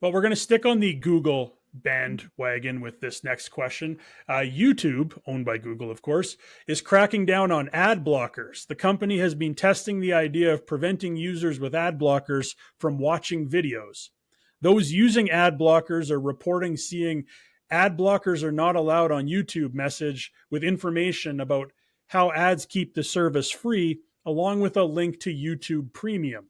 But we're going to stick on the Google bandwagon with this next question. YouTube, owned by Google, of course, is cracking down on ad blockers. The company has been testing the idea of preventing users with ad blockers from watching videos. Those using ad blockers are reporting seeing ad blockers are not allowed on YouTube message with information about how ads keep the service free, along with a link to YouTube Premium.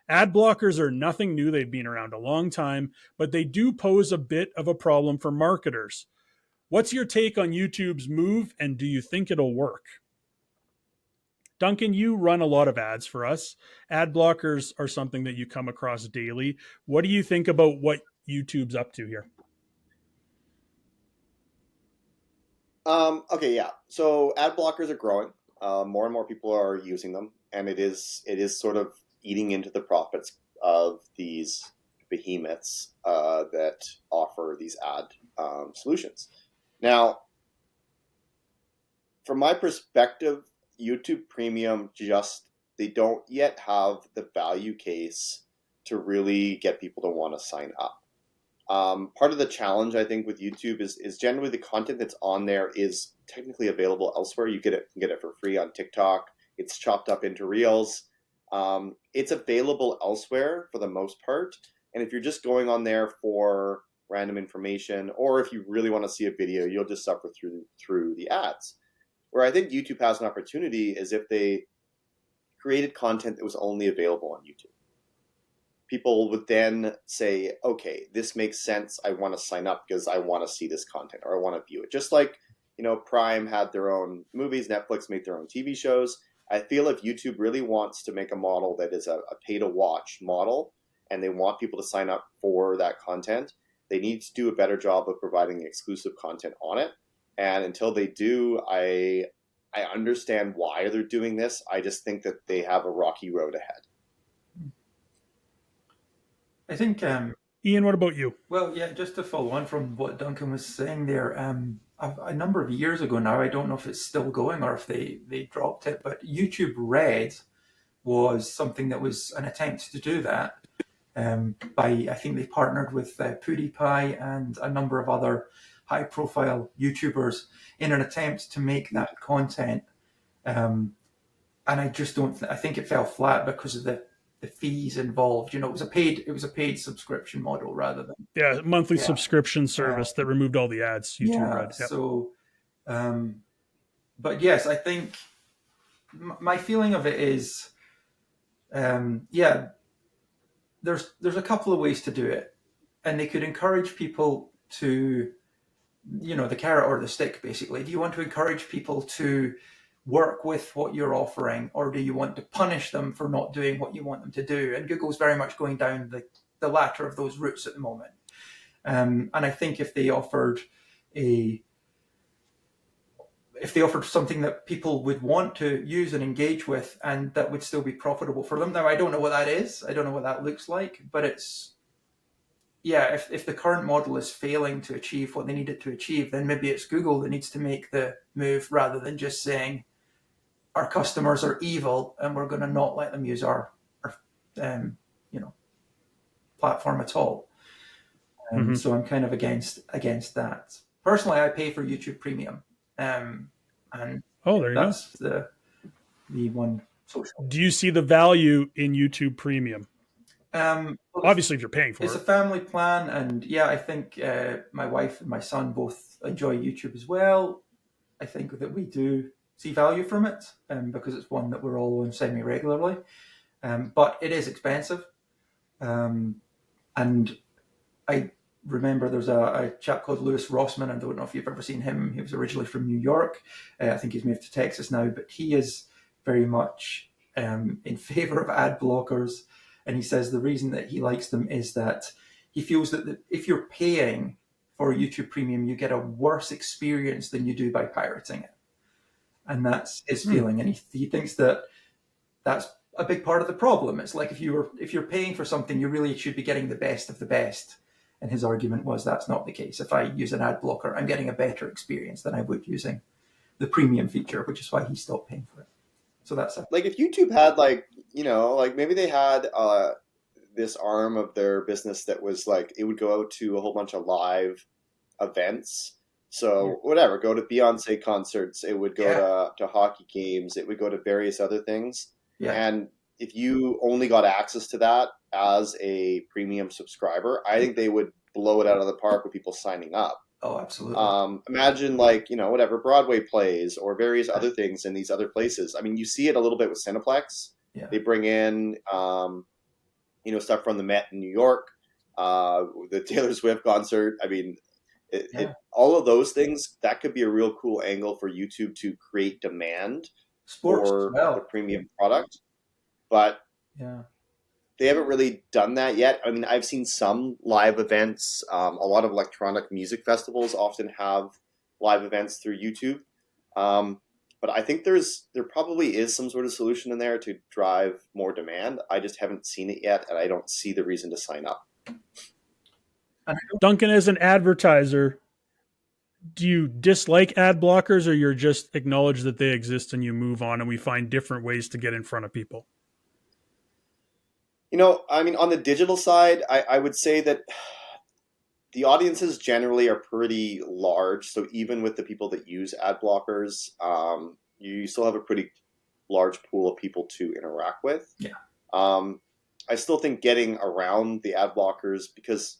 Ad blockers are nothing new. They've been around a long time, but they do pose a bit of a problem for marketers. What's your take on YouTube's move, and do you think it'll work? Duncan, you run a lot of ads for us. Ad blockers are something that you come across daily. What do you think about what YouTube's up to here? Okay, yeah. So ad blockers are growing. More and more people are using them, and it is sort of eating into the profits of these behemoths that offer these ad solutions. Now, from my perspective, YouTube Premium they don't yet have the value case to really get people to want to sign up. Part of the challenge, I think, with YouTube is generally the content that's on there is technically available elsewhere. You can get it for free on TikTok. It's chopped up into reels. It's available elsewhere for the most part. And if you're just going on there for random information, or if you really want to see a video, you'll just suffer through the ads. Where I think YouTube has an opportunity is if they created content that was only available on YouTube. People would then say, okay, this makes sense. I want to sign up because I want to see this content or I want to view it. Just like, Prime had their own movies, Netflix made their own TV shows. I feel if YouTube really wants to make a model that is a pay to watch model and they want people to sign up for that content, they need to do a better job of providing exclusive content on it. And until they do, I understand why they're doing this. I just think that they have a rocky road ahead. I think, Ian, what about you? well, yeah, just to follow on from what Duncan was saying there, a number of years ago now, I don't know if it's still going or if they dropped it, but YouTube Red was something that was an attempt to do that. I think they partnered with PewDiePie and a number of other high-profile YouTubers in an attempt to make that content. And I just don't. I think it fell flat because of the fees involved. It was a paid subscription model rather than monthly yeah. subscription service that removed all the ads. YouTube Red. Yep. So, but yes, I think my feeling of it is, there's a couple of ways to do it, and they could encourage people to, the carrot or the stick, basically. Do you want to encourage people to work with what you're offering, or do you want to punish them for not doing what you want them to do? And Google's very much going down the latter of those routes at the moment. And I think if they offered something that people would want to use and engage with, and that would still be profitable for them. Now, I don't know what that is. I don't know what that looks like, but if the current model is failing to achieve what they need it to achieve, then maybe it's Google that needs to make the move rather than just saying our customers are evil and we're going to not let them use our platform at all. So I'm kind of against that. Personally, I pay for YouTube Premium, and that's the one social. Do you see the value in YouTube Premium? Obviously, if you're paying for it's a family plan, and I think my wife and my son both enjoy YouTube as well. I think that we do see value from it, because it's one that we're all on semi-regularly. But it is expensive, and I remember there's a chap called Lewis Rossman. I don't know if you've ever seen him. He was originally from New York. I think he's moved to Texas now, but he is very much in favor of ad blockers. And he says the reason that he likes them is that he feels that if you're paying for YouTube Premium, you get a worse experience than you do by pirating it. And that's his feeling. And he thinks that that's a big part of the problem. It's like if you're paying for something, you really should be getting the best of the best. And his argument was that's not the case. If I use an ad blocker, I'm getting a better experience than I would using the premium feature, which is why he stopped paying for it. So that's like if YouTube had maybe they had this arm of their business that was like, it would go out to a whole bunch of live events. So whatever, go to Beyonce concerts, it would go to hockey games, it would go to various other things. Yeah. And if you only got access to that as a premium subscriber, I think they would blow it out of the park with people signing up. Oh, absolutely. Imagine like, whatever, Broadway plays or various other things in these other places. I mean, you see it a little bit with Cineplex. Yeah. They bring in, stuff from the Met in New York, the Taylor Swift concert. I mean, all of those things, that could be a real cool angle for YouTube to create demand Sports for as well. the premium product. But they haven't really done that yet. I mean, I've seen some live events. A lot of electronic music festivals often have live events through YouTube. But I think there probably is some sort of solution in there to drive more demand. I just haven't seen it yet, and I don't see the reason to sign up. Duncan, as an advertiser, do you dislike ad blockers, or you're just acknowledge that they exist and you move on and we find different ways to get in front of people? I mean, on the digital side, I would say that the audiences generally are pretty large. So even with the people that use ad blockers, you still have a pretty large pool of people to interact with. Yeah. I still think getting around the ad blockers, because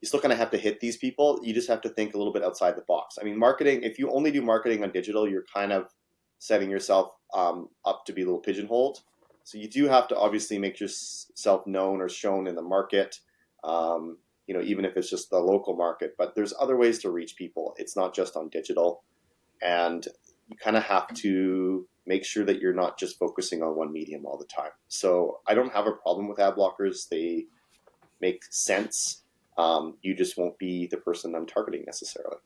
you're still going to have to hit these people. You just have to think a little bit outside the box. I mean, marketing, if you only do marketing on digital, you're kind of setting yourself up to be a little pigeonholed. So you do have to obviously make yourself known or shown in the market, even if it's just the local market. But there's other ways to reach people. It's not just on digital. And you kind of have to make sure that you're not just focusing on one medium all the time. So I don't have a problem with ad blockers. They make sense. You just won't be the person I'm targeting necessarily.